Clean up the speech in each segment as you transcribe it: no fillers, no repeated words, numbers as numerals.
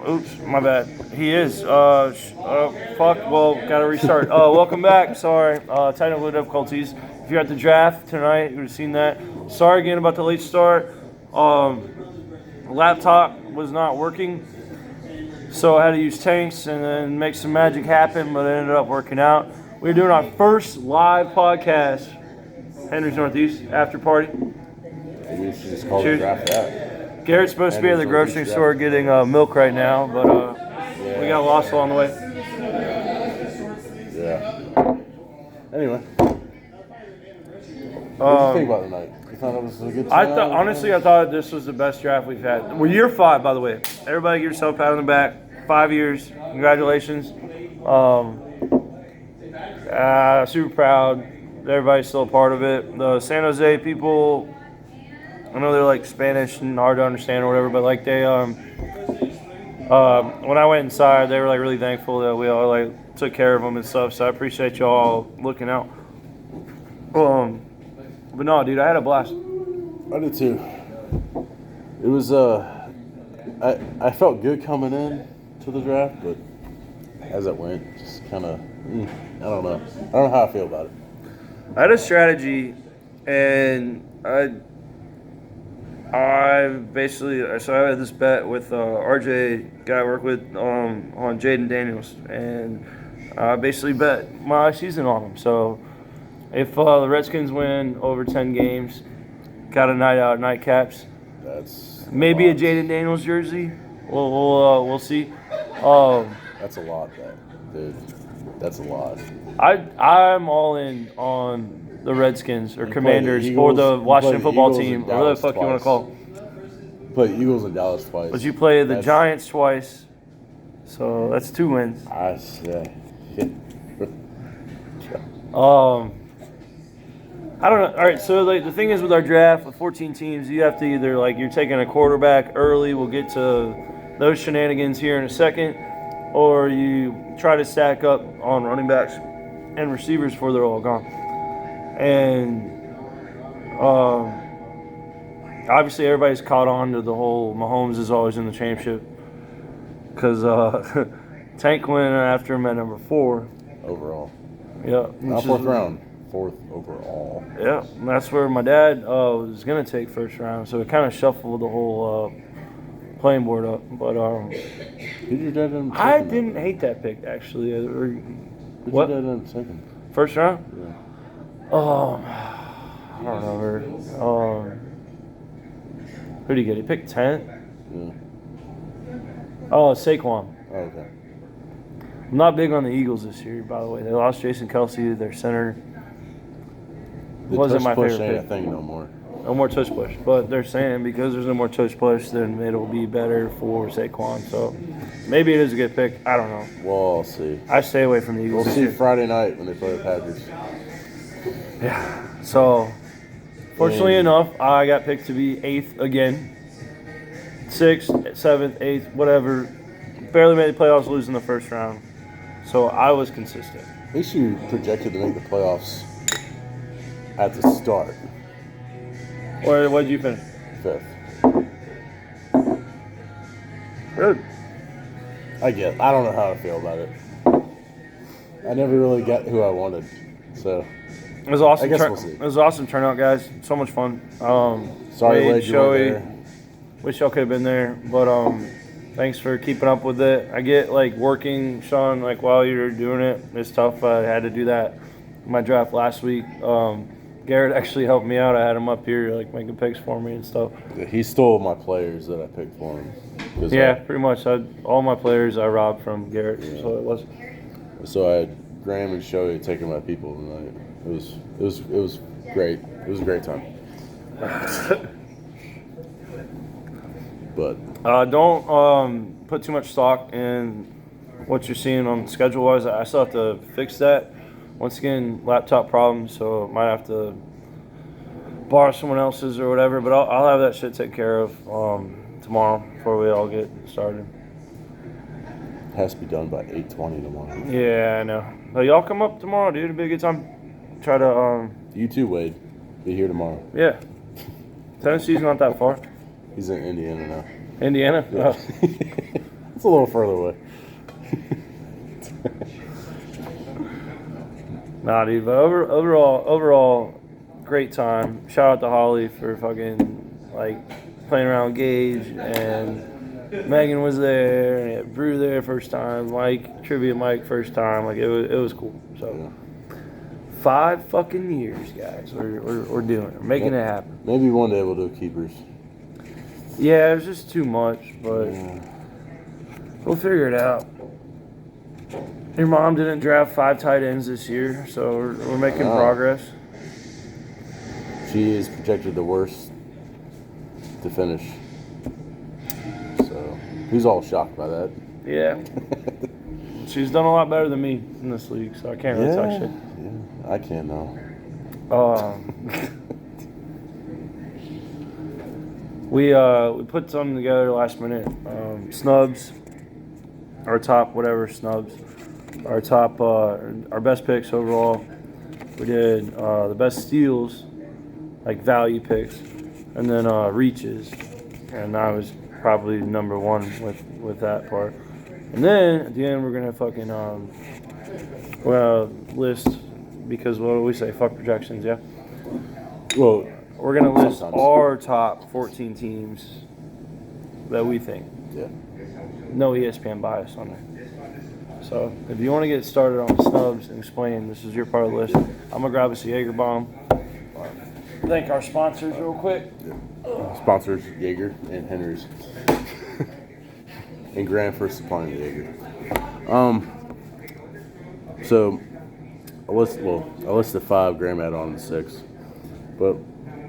Oops, my bad. He is. Fuck. Well, gotta restart. Welcome back. Sorry. Technical difficulties. If you're at the draft tonight, you would have seen that. Sorry again about the late start. Laptop was not working, so I had to use Tanks and then make some magic happen, but it ended up working out. We're doing our first live podcast, Henry's Northeast After Party. Maybe we should just call the draft that. Garrett's supposed to be at the grocery store getting milk right now, but we got lost along the way. Yeah. Anyway. What did you think about tonight? You thought it was a good time? I thought this was the best draft we've had. We're year 5, by the way. Everybody give yourself a pat on the back. 5 years. Congratulations. Super proud. Everybody's still a part of it. The San Jose people, I know they're like Spanish and hard to understand or whatever, but like they, when I went inside, they were like really thankful that we all like took care of them and stuff. So I appreciate y'all looking out. But no, dude, I had a blast. I did too. It was I felt good coming in to the draft, but as it went, just kind of I don't know. I don't know how I feel about it. I had a strategy, and I basically, so I had this bet with RJ, guy I work with, on Jaden Daniels, and I basically bet my season on him. So if the Redskins win over 10 games, got a night out, nightcaps, That's maybe a Jaden Daniels jersey. We'll see. That's a lot, dude. That's a lot. I'm all in on the Redskins or Commanders or the Washington football team, or whatever the fuck you want to call them. Play Eagles and Dallas twice. But you play the Giants twice, so that's 2 wins. I say. I don't know. All right, so like the thing is with our draft, with 14 teams, you have to either like you're taking a quarterback early. We'll get to those shenanigans here in a second, or you try to stack up on running backs and receivers before they're all gone. And obviously everybody's caught on to the whole Mahomes is always in the championship because Tank went after him at number 4 overall. Yeah, not 4th round, 4th overall. Yeah, and that's where my dad was gonna take 1st round, so it kind of shuffled the whole playing board up. But who did your dad end up taking? I didn't hate that pick actually. Who did your dad end up taking? 1st round? Yeah. I don't know. Who did he get? He picked 10? Yeah. Oh, Saquon. Oh, okay. I'm not big on the Eagles this year, by the way. They lost Jason Kelsey, their center. The Wasn't tush my push favorite ain't a pick. thing no more. No more tush push. But they're saying because there's no more tush push, then it'll be better for Saquon. So maybe it is a good pick. I don't know. Well, I'll see. I stay away from the Eagles. We'll see Friday night when they play the Packers. Yeah. So, fortunately enough, I got picked to be 8th again. 6th, 7th, 8th, whatever. Barely made the playoffs, losing the 1st round. So I was consistent. At least you projected to make the playoffs at the start. Or what did you finish? 5th. Good. I don't know how I feel about it. I never really got who I wanted, so It was awesome. I guess we'll see. It was awesome turnout, guys. So much fun. Sorry, Wade, Wade, you weren't Joey, there. wish y'all could have been there, but thanks for keeping up with it. I get like working, Sean, like while you're doing it, it's tough. I had to do that in my draft last week. Garrett actually helped me out. I had him up here like making picks for me and stuff. He stole my players that I picked for him. Yeah, pretty much. All my players I robbed from Garrett, so it was. So I had Graham and Shoei taking my people tonight. It was great. It was a great time. But don't put too much stock in what you're seeing on schedule-wise. I still have to fix that. Once again, laptop problems, so might have to borrow someone else's or whatever. But I'll have that shit taken care of tomorrow before we all get started. has to be done by 8:20 tomorrow. Yeah, I know. So y'all come up tomorrow, dude. It'll be a good time. Try to You too, Wade. Be here tomorrow. yeah. Tennessee's not that far. He's in Indiana now. Indiana. Yeah. Oh. It's a little further away. Nah, dude. But overall, great time. Shout out to Holly for fucking like playing around with Gage, and Megan was there, and yeah, Brew there first time. Mike, Trivia Mike first time. Like it was cool. So 5 fucking years, guys. We're doing it. We're making it happen. Maybe one day we'll do keepers. Yeah, it was just too much, but we'll figure it out. Your mom didn't draft 5 tight ends this year, so we're making progress. She is projected the worst to finish. So who's all shocked by that? Yeah. She's done a lot better than me in this league, so I can't really talk shit. Yeah, I can now. We put something together last minute. Snubs, our top whatever snubs, our top our best picks overall. We did the best steals, like value picks, and then reaches, and I was probably number 1 with that part. And then at the end we're gonna fucking list, because what do we say? Fuck projections, yeah. Well, We're gonna list sometimes. our top 14 teams that we think. Yeah. No ESPN bias on there. So if you want to get started on snubs and explain, this is your part of the list. I'm gonna grab us a Jaeger bomb. Thank our sponsors real quick. Sponsors Jaeger and Henry's. And Grant for supplying the Jaeger. So I listed 5, Graham had on 6. But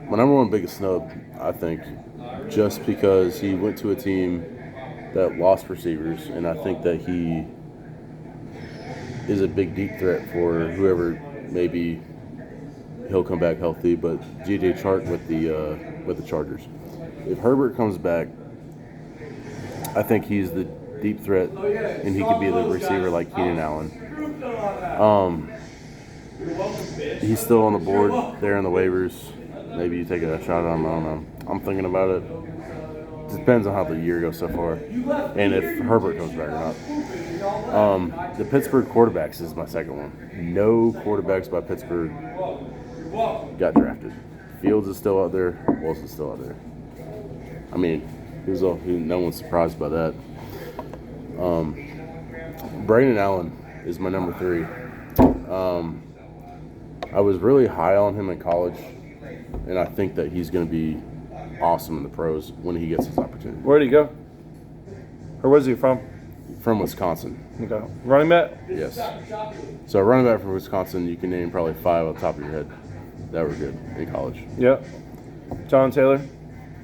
my number 1 biggest snub, I think, just because he went to a team that lost receivers, and I think that he is a big deep threat for whoever maybe he'll come back healthy. But J.J. Chark with the Chargers. If Herbert comes back, I think he's the deep threat, and he could be the receiver like Keenan Allen. He's still on the board there in the waivers. Maybe you take a shot at him. I don't know. I'm thinking about it. Depends on how the year goes so far, and if Herbert comes back or not. The Pittsburgh quarterbacks is my second one. No quarterbacks by Pittsburgh got drafted. Fields is still out there. Wilson's still out there. I mean, no one's surprised by that. Brandon Allen is my number 3. I was really high on him in college, and I think that he's going to be awesome in the pros when he gets his opportunity. Where'd he go? Or where's he from? From Wisconsin. Okay. Running back? Yes. So running back from Wisconsin, you can name probably 5 on top of your head that were good in college. Yep. John Taylor,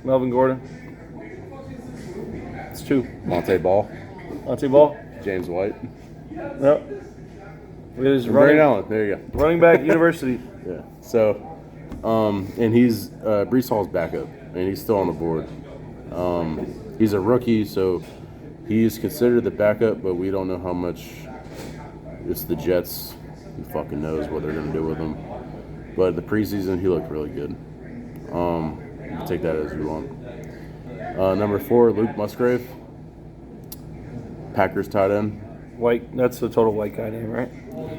Melvin Gordon. It's 2. Monte Ball, Monty Ball. James White, Yep. It is Brandon Allen. There you go. running back university. Yeah. So, and he's Brees Hall's backup, and he's still on the board. He's a rookie, so he's considered the backup, but we don't know how much. It's the Jets. Who fucking knows what they're going to do with him? But the preseason, he looked really good. You can take that as you want. Number 4, Luke Musgrave, Packers tight end. White. That's the total white guy name, right?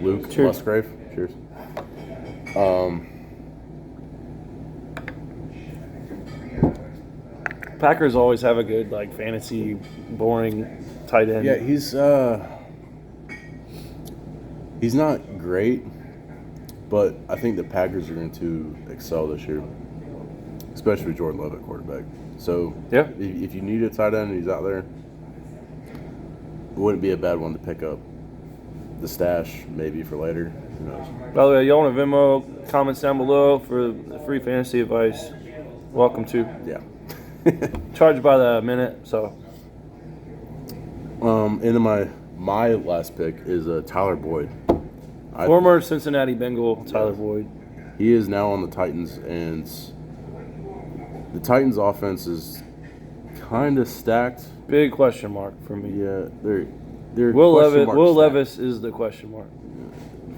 Luke Cheers. Musgrave. Cheers. Packers always have a good, like, fantasy, boring tight end. Yeah, he's not great, but I think the Packers are going to excel this year, especially with Jordan Love at quarterback. So Yeah. if you need a tight end and he's out there, it wouldn't be a bad one to pick up. The stash maybe for later. Who knows? By the way, y'all want a Venmo? Comments down below for free fantasy advice. Welcome to. Yeah. Charged by the minute, so. And then my last pick is Tyler Boyd. Former Cincinnati Bengal Tyler Boyd. He is now on the Titans, and the Titans' offense is kind of stacked. Big question mark for me. Yeah, they're Will question mark stacked. Levis is the question mark.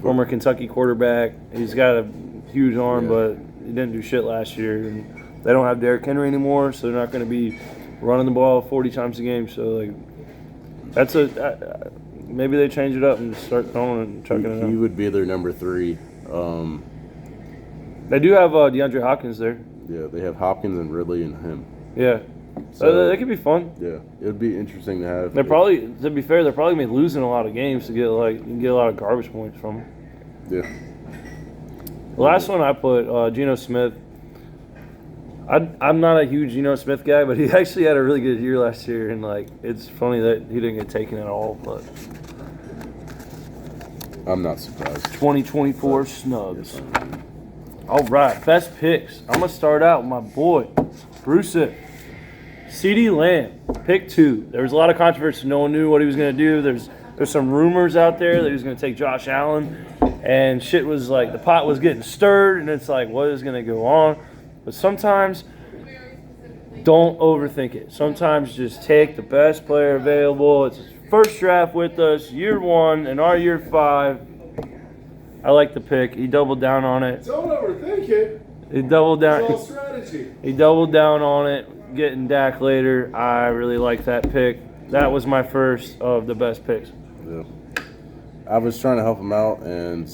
Former Kentucky quarterback. He's got a huge arm, Yeah. but he didn't do shit last year. And they don't have Derrick Henry anymore, so they're not going to be running the ball 40 times a game. So, like, That's maybe they change it up and just start throwing it and chucking it He out. would be their number 3. They do have DeAndre Hopkins there. Yeah, they have Hopkins and Ridley and him. Yeah. So They could be fun. yeah, it would be interesting to have. They're probably, to be fair, they're probably gonna be losing a lot of games to get you can get a lot of garbage points from them. Yeah. The last one I put Geno Smith. I'm not a huge Geno Smith guy, but he actually had a really good year last year, and it's funny that he didn't get taken at all. But I'm not surprised. 2024 snubs. All right, best picks. I'm gonna start out with my boy Bruce. CeeDee Lamb, pick 2. There was a lot of controversy. No one knew what he was going to do. There's some rumors out there that he was going to take Josh Allen, and shit was like the pot was getting stirred, and it's like what is going to go on. But sometimes don't overthink it. Sometimes just take the best player available. It's his first draft with us, year 1, and our year 5. I like the pick. He doubled down on it. Don't overthink it. He doubled down. It's all strategy. He doubled down on it. Getting Dak later, I really like that pick. That was my first of the best picks. Yeah. I was trying to help him out, and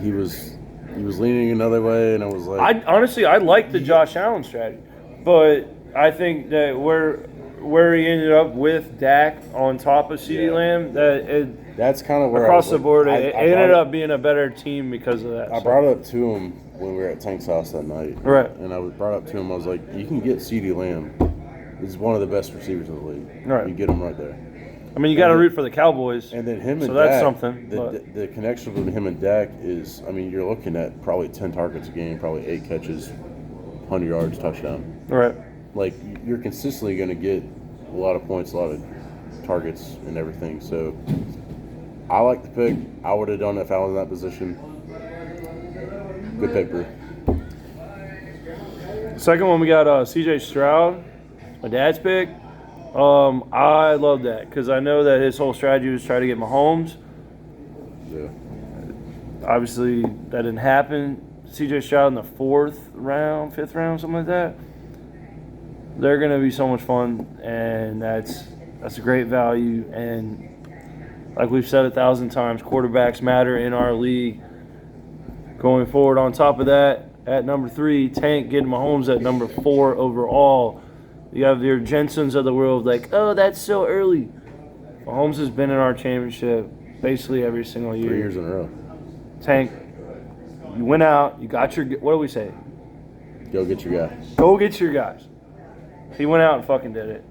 he was leaning another way, and I was like, I like the Josh Allen strategy, but I think that where he ended up with Dak on top of CeeDee Lamb, that's kind of where across I was the like, board, I it brought ended it- up being a better team because of that. I brought it up to him when we were at Tank's house that night. Right. And I brought up to him, I was like, you can get CeeDee Lamb. He's one of the best receivers in the league. Right. You get him right there. I mean, you got to root for the Cowboys. And then him and So that's Dak, something, The, but- the connection between him and Dak is, I mean, you're looking at probably 10 targets a game, probably 8 catches, 100 yards, touchdown. Right. Like, you're consistently going to get a lot of points, a lot of targets and everything. So I like the pick. I would have done it if I was in that position. Good pick, Brew. Second one, we got CJ Stroud, my dad's pick. I love that because I know that his whole strategy was try to get Mahomes. Yeah. Obviously, that didn't happen. CJ Stroud in the 4th round, 5th round, something like that. They're going to be so much fun, and that's a great value. And like we've said 1,000 times, quarterbacks matter in our league. Going forward, on top of that, at number 3, Tank getting Mahomes at number 4 overall. You have your Jensens of the world like, oh, that's so early. Mahomes has been in our championship basically every single year. 3 years in a row. Tank, you went out, you got your, what do we say? Go get your guy. Go get your guys. He went out and fucking did it.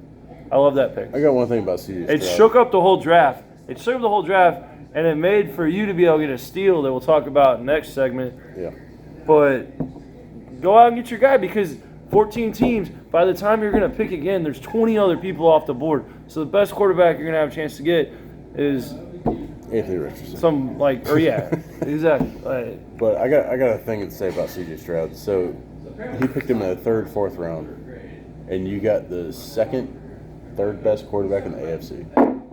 I love that pick. I got one thing about CJ It Stroud. shook up the whole draft. It shook up the whole draft, and it made for you to be able to get a steal that we'll talk about next segment. Yeah. But go out and get your guy because 14 teams, by the time you're going to pick again, there's 20 other people off the board. So the best quarterback you're going to have a chance to get is Anthony Richardson. some, exactly. But I got a thing to say about CJ Stroud. So he picked him in the 3rd, 4th round, and you got the 2nd, 3rd best quarterback in the AFC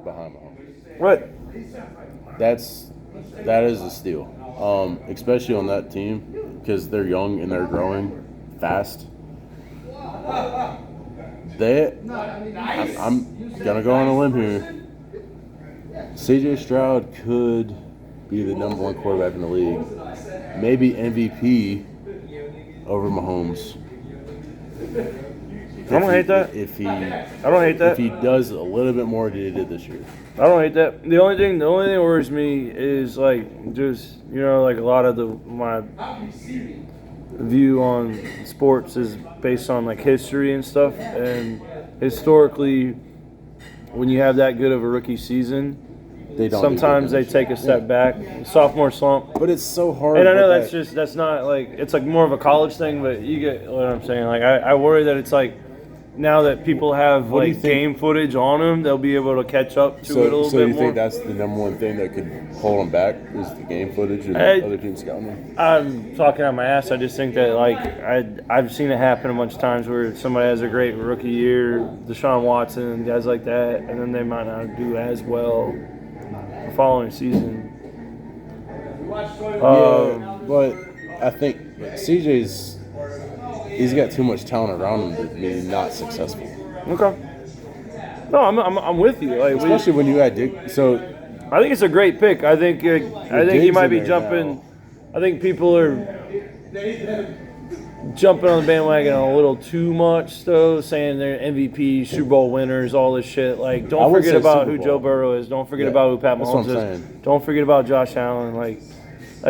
behind Mahomes. Right. That is a steal, especially on that team because they're young and they're growing fast. I'm gonna go on a limb here. CJ Stroud could be the number 1 quarterback in the league, maybe MVP over Mahomes. I don't hate that. I don't hate that. If he does a little bit more than he did this year. I don't hate that. The only thing that worries me is just a lot of my view on sports is based on history and stuff. And historically, when you have that good of a rookie season, They don't. sometimes they take a step back, sophomore slump. But it's so hard. And I know with that's not it's more of a college thing, but you get what I'm saying. I worry that it's now that people have What do you think- game footage on them, they'll be able to catch up to it a little So bit you more. think that's the number 1 thing that could hold them back is the game footage and Hey. other teams scouting them? I'm talking out my ass. I just think that I've seen it happen a bunch of times where somebody has a great rookie year, Deshaun Watson, guys like that, and then they might not do as well the following season. But I think he's got too much talent around him to be not successful. Okay. No, I'm with you. Like, Especially when you had Dick. So I think it's a great pick. I think he Diggs might in be there jumping. now. I think people are jumping on the bandwagon a little too much, though, saying they're MVP, Super Bowl winners, all this shit. Like, I don't would forget say about Super who Bowl. Joe Burrow is. Don't forget Yeah, about who Pat that's what Mahomes I'm is. saying. Don't forget about Josh Allen. Like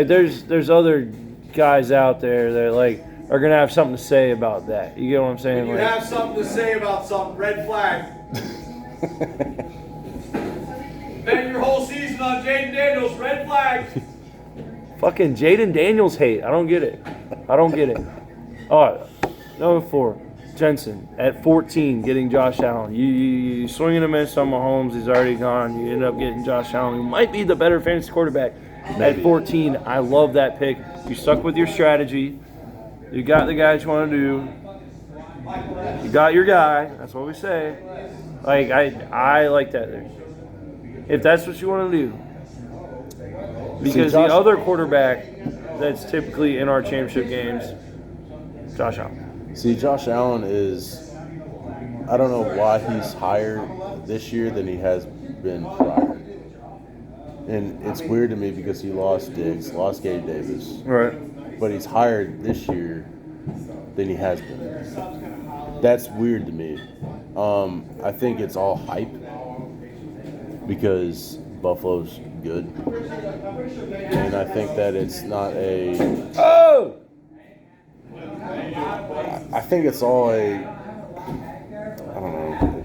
there's other guys out there that like are gonna have something to say about that. You get what I'm saying? You Like, have something to say about something. Red flag. Bet your whole season on Jaden Daniels. Red flag. fucking Jaden Daniels hate. I don't get it. All right, number 4, Jensen at 14, getting Josh Allen. You swing and a miss on Mahomes. He's already gone. You end up getting Josh Allen, who might be the better fantasy quarterback at 14. I love that pick. You stuck with your strategy. You got the guys you want to do. You got your guy. That's what we say. Like I like that there. If that's what you want to do. Because Josh- the other quarterback that's typically in our championship games, Josh Allen. See, Josh Allen is. I don't know why he's higher this year than he has been prior. And it's weird to me because he lost Diggs, lost Gabe Davis, Right. but he's higher this year than he has been. That's weird to me. I think it's all hype because Buffalo's good, and I think that it's not a. Oh! I think it's all a. I don't know.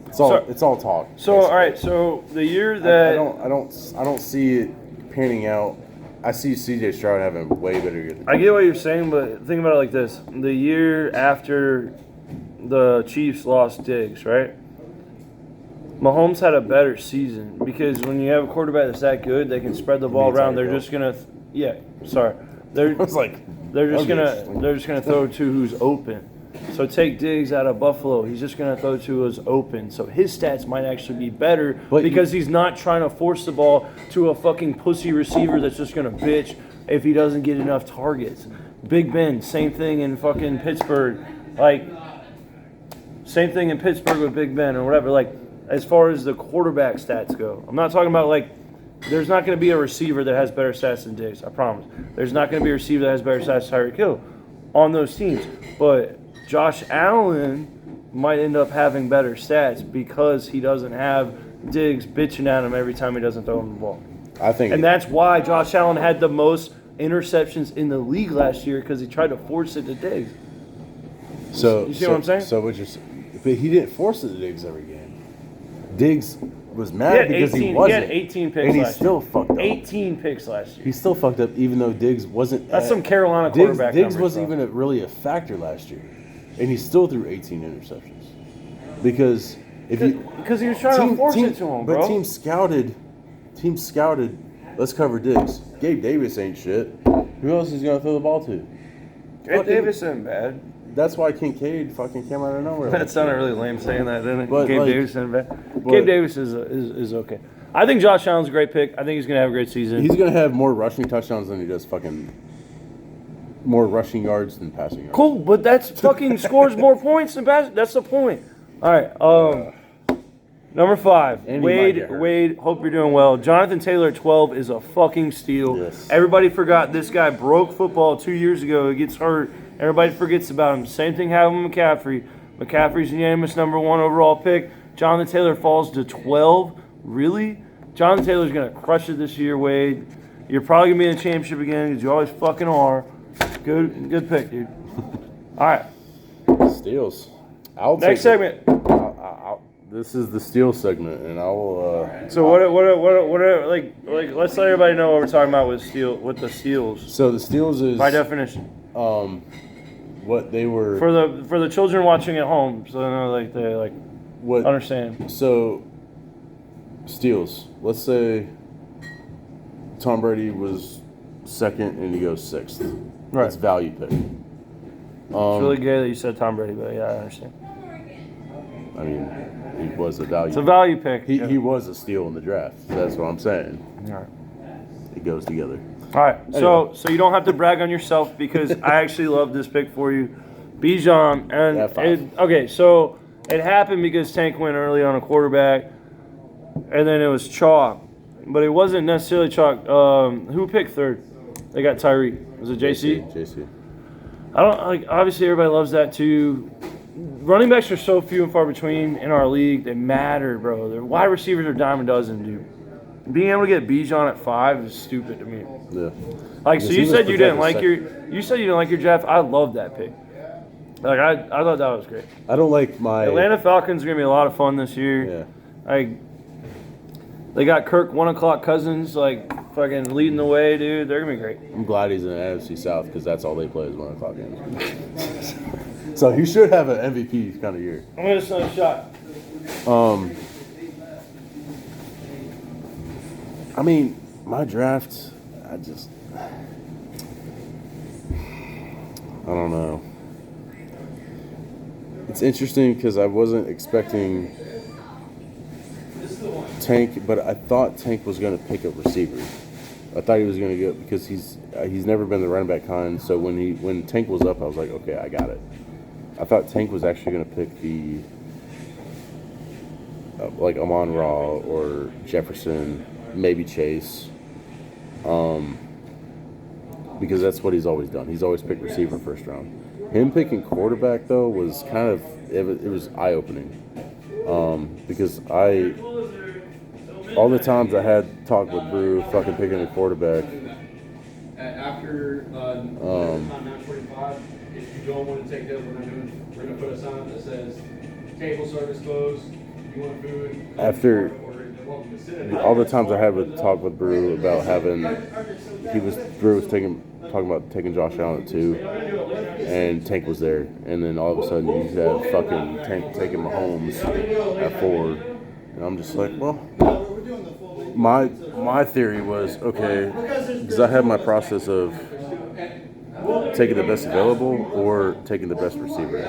It's all talk. So all right, so the year I that don't see it panning out. I see C.J. Stroud having way better year. I get what you're saying, but think about it like this: the year after the Chiefs lost Diggs, right? Mahomes had a better season because when you have a quarterback that's that good, they can spread the ball mean around. Tyreek They're Hill? just gonna, yeah. Sorry, they're I was like, they're just okay, gonna interesting. they're just gonna throw to who's open. So take Diggs out of Buffalo. He's just gonna throw to who's open. So his stats might actually be better But because he's not trying to force the ball to a fucking pussy receiver that's just gonna bitch if he doesn't get enough targets. Big Ben, same thing in fucking Pittsburgh. Like, same thing in Pittsburgh with Big Ben or whatever. Like, as far as the quarterback stats go, I'm not talking about like. There's not going to be a receiver that has better stats than Diggs. I promise. There's not going to be a receiver that has better stats than Tyreek Hill on those teams. But Josh Allen might end up having better stats because he doesn't have Diggs bitching at him every time he doesn't throw him the ball. I think, And that's why Josh Allen had the most interceptions in the league last year because he tried to force it to Diggs. so. You see what I'm saying? So what you're, but he didn't force it to Diggs every game. Diggs was He mad had because 18, he he wasn't. had 18 picks and he last still year. fucked up. 18 picks last year. He still fucked up, even though Diggs wasn't. That's some Carolina Diggs, quarterback Diggs numbers, wasn't bro. even really a factor last year, and he still threw 18 interceptions. Because if you Because he was trying to force it to him, bro. but team scouted. Let's cover Diggs. Gabe Davis ain't shit. Who else is gonna throw the ball to? Gabe Davis isn't bad. That's why Kincaid fucking came out of nowhere. That sounded really lame saying that, didn't it? But, Gabe like- Davis isn't bad. but- Gabe Davis is okay. I think Josh Allen's a great pick. I think he's going to have a great season. He's gonna have more rushing touchdowns than he does fucking more rushing yards than passing yards. Cool, but that's fucking scores more points than pass. That's the point. All right. Number 5, And he might get hurt. Wade. Hope you're doing well. Jonathan Taylor at 12 is a fucking steal. Yes. Everybody forgot this guy broke football 2 years ago. He gets hurt. Everybody forgets about him. Same thing happened with McCaffrey. McCaffrey's unanimous number 1 overall pick. Jonathan Taylor falls to 12. Really? Jonathan Taylor's gonna crush it this year, Wade. You're probably gonna be in the championship again because you always fucking are. Good pick, dude. All right. Steals. I'll Next take it. segment. This is the steal segment, and I will. So what are like let's let everybody know what we're talking about with the steals So the steals is by definition what they were. for the children watching at home, so they know they what understand. So steals. Let's say Tom Brady was second and he goes sixth. Right. It's value pick. It's really gay that you said Tom Brady, but yeah, I understand. I mean, he was a value. It's a value pick. He, yeah. he was a steal in the draft. So that's what I'm saying. All right. It goes together. All right, so you don't have to brag on yourself because I actually love this pick for you, Bijan. Yeah, And five. okay, so It happened because Tank went early on a quarterback, and then it was chalk. But it wasn't necessarily chalk. Who picked third? They got Tyreek. Was it JC? JC. I don't like. Obviously, everybody loves that too. Running backs are so few and far between in our league. They matter, bro. The wide receivers are dime a dozen, dude. Being able to get Bijan at 5 is stupid to me. Yeah. Like, so Because he you was said you didn't projected like your. You said you didn't like your draft. I love that pick. Like I thought that was great. I don't like my Atlanta Falcons are gonna be a lot of fun this year. Yeah. Like, they got Kirk 1 o'clock Cousins like fucking leading the way, dude. They're gonna be great. I'm glad he's in the NFC South because that's all they play is 1 o'clock games. So he should have an MVP kind of year. I'm gonna send a shot. I mean, my draft, I don't know. It's interesting because I wasn't expecting Tank, but I thought Tank was going to pick a receiver. I thought he was going to go because he's never been the running back kind. So when Tank was up, I was like, okay, I got it. I thought Tank was actually going to pick the like Amon-Ra or Jefferson, maybe Chase, because that's what he's always done. He's always picked receiver first round. Him picking quarterback though was kind of it was eye opening, because all the times I had talked with Brew fucking picking a quarterback. After time 9:45, if you don't want to take that, we're gonna put a sign that says table service closed. You want food? After all the times I had with talk with Brew about Brew was talking about taking Josh Allen at 2, and Tank was there, and then all of a sudden you have fucking Tank taking Mahomes at 4, and I'm just like, well, my theory was okay because I had my process of taking the best available or taking the best receiver.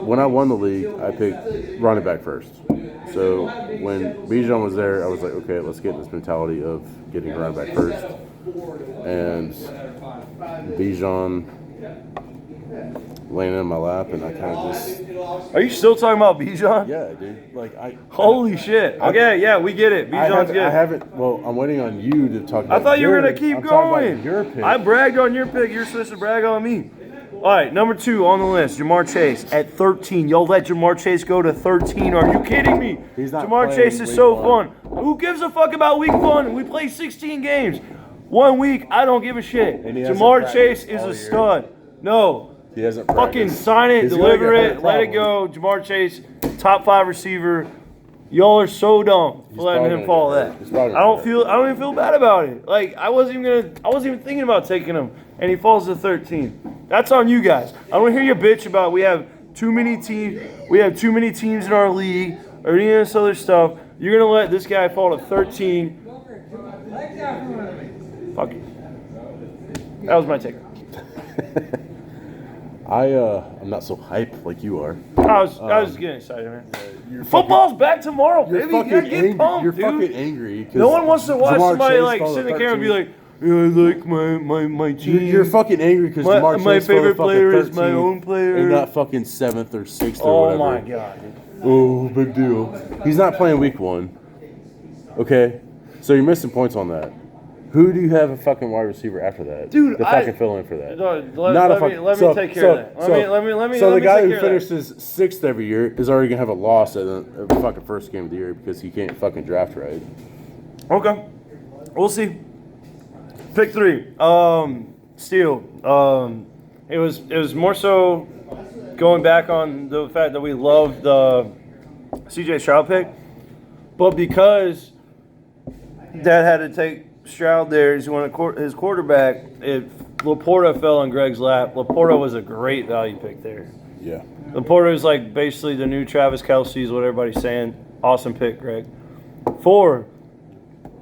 When I won the league, I picked running back first. So when Bijan was there, I was like, okay, let's get this mentality of getting running back first. And Bijan landed in my lap, and I kind of just... Are you still talking about Bijan? Yeah, dude. Like Holy shit. Okay, yeah, we get it. Bijan's good. I haven't. Well, I'm waiting on you to talk about. I thought you were gonna keep I'm talking going. about your pick. I bragged on your pick. You're supposed to brag on me. All right, number 2 on the list, Jamar Chase at 13. Y'all let Jamar Chase go to 13. Are you kidding me? He's not Jamar playing Chase is week so 1. fun. Who gives a fuck about week 1? We play 16 games. 1 week, I don't give a shit. And he hasn't Jamar Chase practiced is all a year. stud. No. He hasn't Fucking practiced. sign it, He's gonna deliver get hurt it, let it probably. go. Jamar Chase, top 5 receiver. Y'all are so dumb for letting probably him gonna fall get hurt. that. He's probably I gonna get don't even feel bad about it. Like I wasn't even thinking about taking him, and he falls to 13. That's on you guys. I don't hear you bitch about we have too many teams. We have too many teams in our league or any of this other stuff. You're gonna let this guy fall to 13. Fuck you. That was my take. I'm not so hype like you are. I was getting excited, man. Football's back tomorrow, You're baby. fucking You gotta get angry. pumped, You're dude. fucking angry. 'Cause No one wants to watch Jamar somebody Chase like fell sit in to the camera and be 13. like, yeah, I like my team. You're fucking angry because My- Jamar Chase my fell to favorite fucking player is my 13 own player. and not fucking 7th or 6th or Oh whatever. my god, dude. Oh, big deal. He's not playing week 1. Okay, so you're missing points on that. Who do you have a fucking wide receiver after that? Dude, to fucking fill in for that. Let me take care of that. Let me So the guy take who care of that. finishes 6th every year is already gonna have a loss at the fucking first game of the year because he can't fucking draft right. Okay, we'll see. Pick 3. Steele. It was more so going back on the fact that we loved the CJ Stroud pick, but because Dad had to take Stroud there, he wanted his quarterback. Laporta fell in Greg's lap. Laporta was a great value pick there. Yeah. Laporta is like basically the new Travis Kelce is what everybody's saying. Awesome pick, Greg. 4.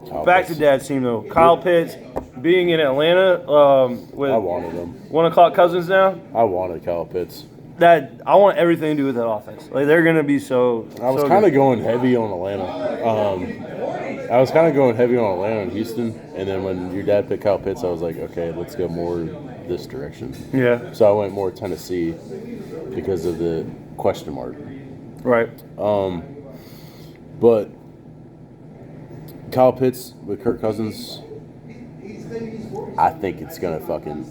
Kyle Back Pitts. to Dad's team though. Kyle Pitts being in Atlanta with I wanted him. 1 o'clock Cousins now. I wanted Kyle Pitts. That I want everything to do with that offense. Like they're gonna be so. I was kind of going heavy on Atlanta. I was kind of going heavy on Atlanta and Houston, and then when your dad picked Kyle Pitts, I was like, okay, let's go more this direction. Yeah. So I went more Tennessee because of the question mark. Right. But Kyle Pitts with Kirk Cousins, I think it's gonna fucking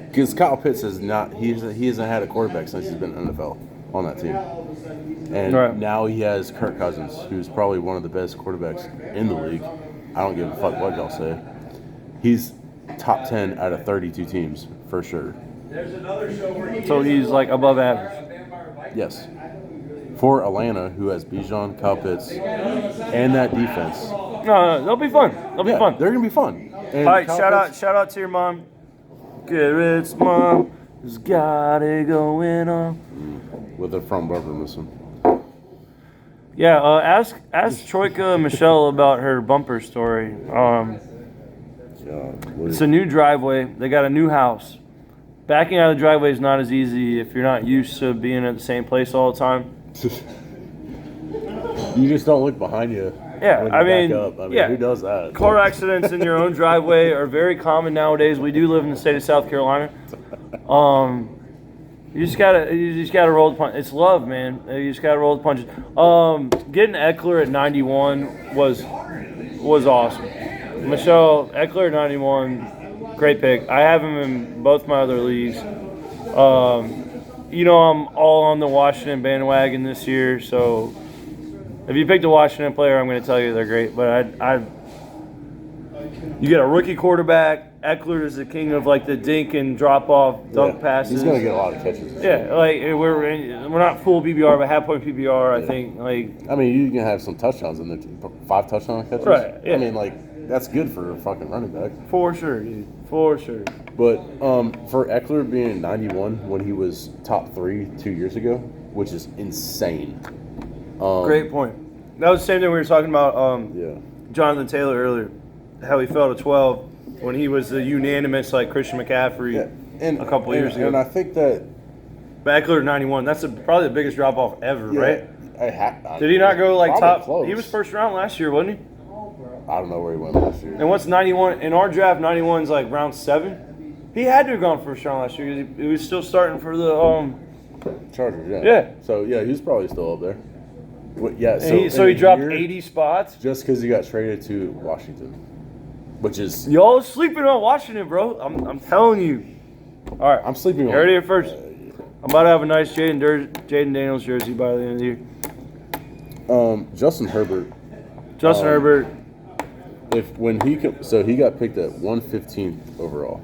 because Kyle Pitts has not he hasn't had a quarterback since he's been in the NFL on that team, and Right. now he has Kirk Cousins, who's probably one of the best quarterbacks in the league. I don't give a fuck what y'all say. He's top 10 out of 32 teams for sure. So he's like above average. Yes. For Atlanta, who has Bijan, Kyle Pitts, and that defense. No, they'll be fun. They'll be fun. They're gonna be fun. And All right, Kyle Pitts- shout out to your mom. Garrett's mom has got it going on. with a front bumper missing. Yeah, ask Troika Michelle about her bumper story. It's a new driveway. They got a new house. Backing out of the driveway is not as easy if you're not used to being at the same place all the time. You just don't look behind you. Yeah, when you I mean, back up. yeah. Who does that? Car accidents in your own driveway are very common nowadays. We do live in the state of South Carolina. You just gotta roll the punch. It's love, man. You just gotta roll the punches. Getting Eckler at 91 was awesome. Michelle Eckler at 91, great pick. I have him in both my other leagues. I'm all on the Washington bandwagon this year, so if you picked a Washington player, I'm going to tell you they're great. But you get a rookie quarterback. Eckler is the king of like the dink and drop off dunk passes. He's gonna get a lot of catches. Yeah, like we're not full PPR, but half point PPR. I think I mean, you can have some touchdowns in there, 5 touchdown catches. Right, yeah. I mean, like that's good for a fucking running back. for sure, dude, for sure. But for Eckler being 91 when he was top 3 2 years ago, which is insane. Great point. That was the same thing we were talking about. Yeah. Jonathan Taylor earlier, how he fell to 12 when he was the unanimous like Christian McCaffrey Yeah. And a couple years ago. And I think that But Eckler at 91, that's probably the biggest drop off ever, right? I Did he not go like probably top? close. He was first round last year, wasn't he? I don't know where he went last year. And what's 91 in our draft? 91's like round 7. He had to have gone first round last year because he was still starting for the Chargers, yeah. Yeah. So yeah, he's probably still up there. Yeah. So in he a dropped year, 80 spots. just because he got traded to Washington, which is Y'all sleeping on Washington, bro. I'm telling you. All right, I'm sleeping you on. heard it here first. I'm about to have a nice Jaden Daniels jersey by the end of the year. Justin Herbert. Justin Herbert. He got picked at 115th overall.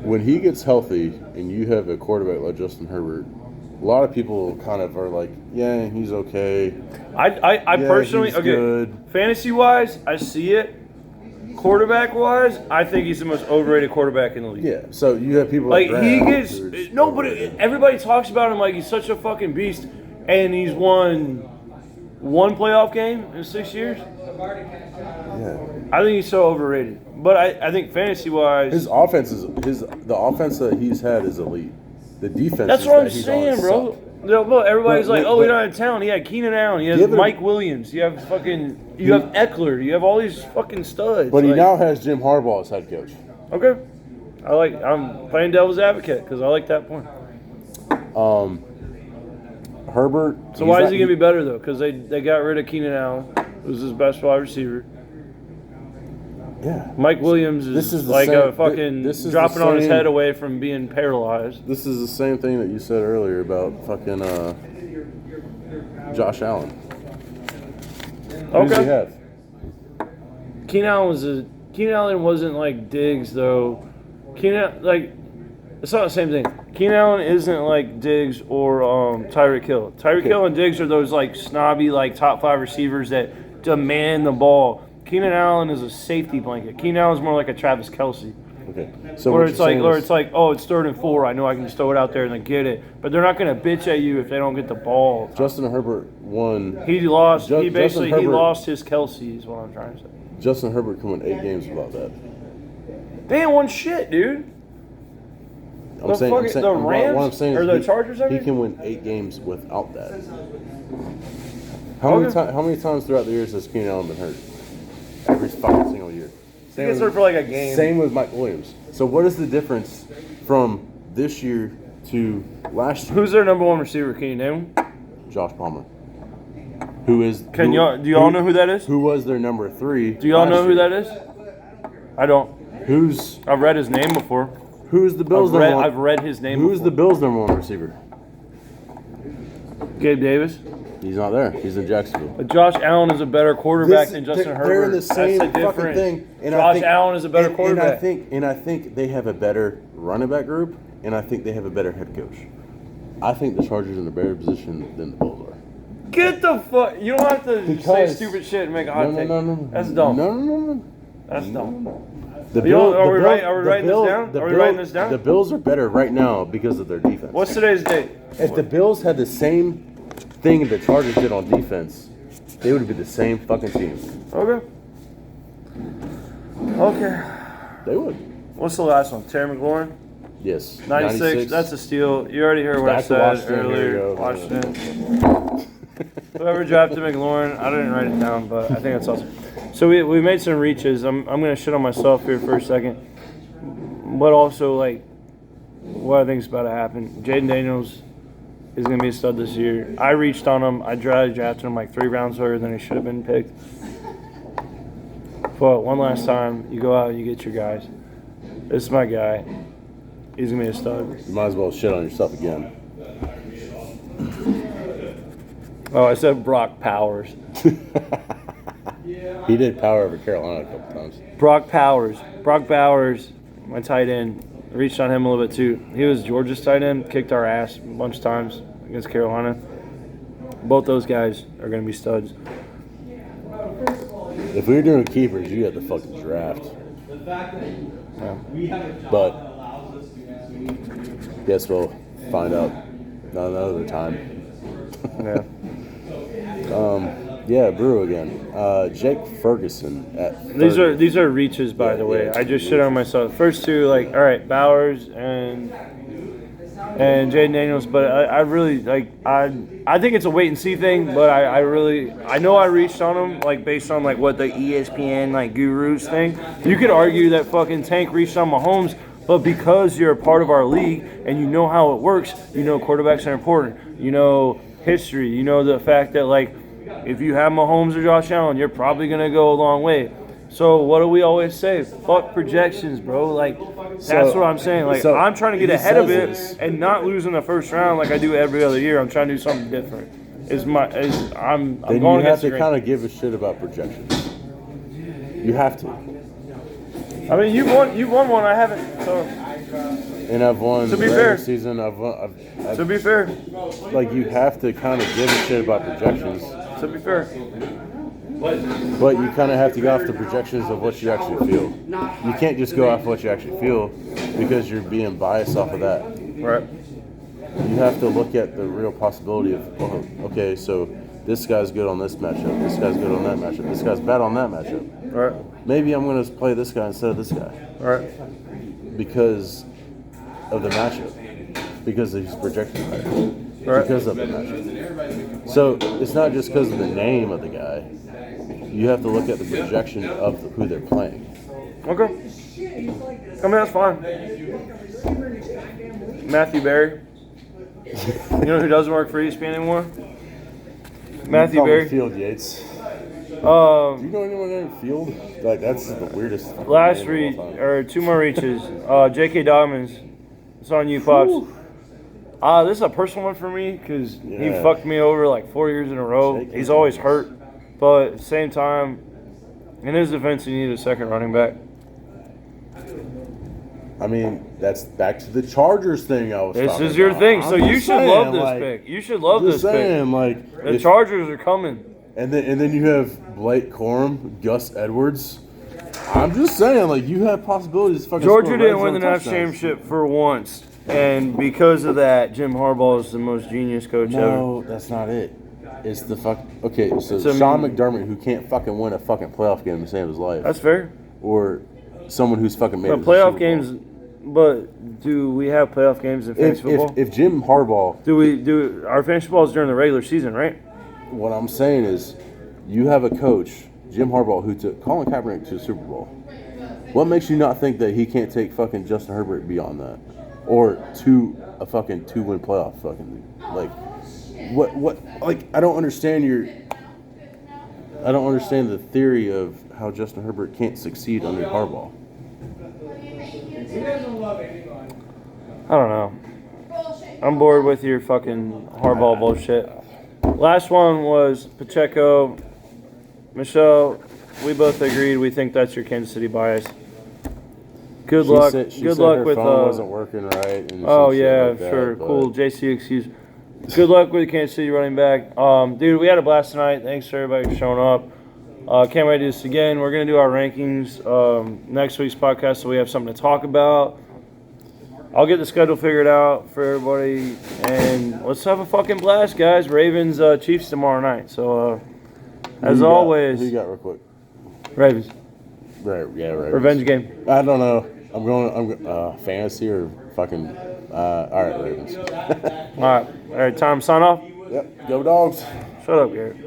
When he gets healthy and you have a quarterback like Justin Herbert, a lot of people kind of are like, yeah, he's okay. I personally, he's okay, good. fantasy wise, I see it. Quarterback wise, I think he's the most overrated quarterback in the league. Yeah. So you have people Like like he Graham gets who are just no, but overrated. everybody talks about him like he's such a fucking beast, and he's won one playoff game in 6 years. Yeah. I think he's so overrated. But I think fantasy wise, His offense the offense that he's had is elite. The defense. that's what I'm saying, bro. No, look, everybody's But- like, but- oh, we don't have talent. He had Keenan Allen. He has Give it a- Mike Williams. You have have Eckler. You have all these fucking studs. But he Like, now has Jim Harbaugh as head coach. okay. I'm playing devil's advocate because I like that point. Herbert. So why is he gonna be better though? Because they got rid of Keenan Allen, who's his best wide receiver. Yeah. Mike Williams is, This is the like same- a fucking this is the dropping on his same- head away from being paralyzed. This is the same thing that you said earlier about fucking Josh Allen. Who does he have? Keenan Allen wasn't like Diggs though. It's not the same thing. Keenan Allen isn't like Diggs or Tyreek Hill. Tyreek Hill and Diggs are those like snobby like top 5 receivers that demand the ball. Keenan Allen is a safety blanket. Keenan Allen's more like a Travis Kelce. Okay. So Or what it's you're like, saying or is- it's like, oh, it's 3rd and 4. I know I can just throw it out there and then get it. But they're not gonna bitch at you if they don't get the ball. Justin Herbert won. He lost. Ju- he basically Justin he Herbert- lost his Kelsey. Is what I'm trying to say. Justin Herbert can win 8 games without that. They ain't won shit, dude. I'm The saying, fucking- the Rams what I'm saying or is the he- Chargers, I He mean? can win 8 games without that. Okay. How many times throughout the years has Keenan Allen been hurt? Every fucking single year. He gets hurt for like a game. Same with Mike Williams. So what is the difference from this year to last year? Who's their number 1 receiver? Can you name him? Josh Palmer. Who is? Do y'all know who that is? Who was their number 3? Do y'all know who that is? I don't. I've read his name before. Who's the Bills' number one? I've read his name. Who's before. the Bills' number 1 receiver? Gabe Davis. He's not there. He's in Jacksonville. But Josh Allen is a better quarterback than Justin Herbert. They're in the same That's the fucking difference. thing. And Josh Allen is a better quarterback. And I think they have a better running back group, and I think they have a better head coach. I think the Chargers are in a better position than the Bills are. Get the fuck! You don't have to say stupid shit and make a hot take. No. That's dumb. No. That's dumb. Are we writing this down? Are we writing this down? The Bills are better right now because of their defense. What's today's date? If the Bills had the same thing the Chargers did on defense, they would be the same fucking team. Okay. They would. What's the last one? Terry McLaurin? Yes. 96. That's a steal. You already heard what I Back to said Washington, here earlier. you go. Washington. Whoever drafted McLaurin, I didn't write it down, but I think that's awesome. So we made some reaches. I'm gonna shit on myself here for a second, but also like what I think is about to happen. Jaden Daniels is gonna be a stud this year. I reached on him. I drafted him like 3 rounds earlier than he should have been picked. But one last time, you go out and you get your guys. This is my guy. He's gonna be a stud. You might as well shit on yourself again. Oh, I said Brock Powers. He did power over Carolina a couple times. Brock Bowers, my tight end. Reached on him a little bit too. He was Georgia's tight end, kicked our ass a bunch of times against Carolina. Both those guys are going to be studs. If we were doing keepers, you had to fucking draft. But guess we'll find out another time. Yeah. Yeah, Brew again. Jake Ferguson at 30. These are reaches, by the way. I just shit on myself. First two, like, all right, Bowers and Jaden Daniels, but I really like I think it's a wait and see thing. But I know I reached on him like based on like what the ESPN like gurus think. You could argue that fucking Tank reached on Mahomes, but because you're a part of our league and you know how it works, you know quarterbacks are important. You know history. You know the fact that like. If you have Mahomes or Josh Allen, you're probably going to go a long way. So what do we always say? Fuck projections, bro. Like, that's what I'm saying. Like, I'm trying to get ahead of it and not lose in the first round like I do every other year. I'm trying to do something different. I'm then going you have against to kind of give a shit about projections. You have to. I mean, you won one. I haven't. So. And I've won to be the fair. season. To be fair. Like, you have to kind of give a shit about projections. To be fair. But you kind of have to go off the projections of what you actually feel. You can't just go off what you actually feel because you're being biased off of that. Right. You have to look at the real possibility of, oh, okay, so this guy's good on this matchup. This guy's good on that matchup. This guy's bad on that matchup. Right. Maybe I'm going to play this guy instead of this guy. Right. Because of the matchup. Because he's projected higher. Right. Because of the matchup. So it's not just because of the name of the guy. You have to look at the projection of who they're playing. Okay. I mean, that's fine. Matthew Berry. You know who doesn't work for ESPN anymore? Matthew Berry. Field Yates. Do you know anyone named Field? Like, that's the weirdest. Last read, or 2 more reaches. J.K. Dobbins. It's on you, Pops. This is a personal one for me because he fucked me over like 4 years in a row. He's always hurt. But at the same time, in his defense, he needed a second running back. I mean, that's back to the Chargers thing I was talking about. This is your thing, so you should love this like, pick. You should love this pick. Like, The Chargers are coming. And then you have Blake Corum, Gus Edwards. I'm just saying, like, you have possibilities. To Georgia didn't win the national championship for once, and because of that, Jim Harbaugh is the most genius coach ever. No, that's not it. It's the fuck. Okay, so Sean McDermott, who can't fucking win a fucking playoff game to save his life. That's fair. Or someone who's fucking made. But playoff games. But do we have playoff games in fantasy football? If Jim Harbaugh. Do our fantasy football is during the regular season, right? What I'm saying is, you have a coach, Jim Harbaugh, who took Colin Kaepernick to the Super Bowl. What makes you not think that he can't take fucking Justin Herbert beyond that, or to a fucking 2-win playoff fucking like? What? Like, I don't understand the theory of how Justin Herbert can't succeed under Harbaugh. I don't know. I'm bored with your fucking hardball bullshit. Last one was Pacheco. Michelle, we both agreed we think that's your Kansas City bias. Good luck. She Good said luck her with. phone wasn't working right. And Oh some shit yeah, like that, sure, but- cool. JC excuse. Good luck with the Kansas City running back. Dude, we had a blast tonight. Thanks for everybody for showing up. Can't wait to do this again. We're gonna do our rankings next week's podcast, so we have something to talk about. I'll get the schedule figured out for everybody, and let's have a fucking blast, guys. Ravens, Chiefs tomorrow night. So, as Who you got? always, Who you got real quick? Ravens. Right, yeah, right. Revenge game. I don't know. I'm going fantasy or fucking. All right, Ravens. All right, time to sign off. Yep, go Dogs. Shut up, Garrett.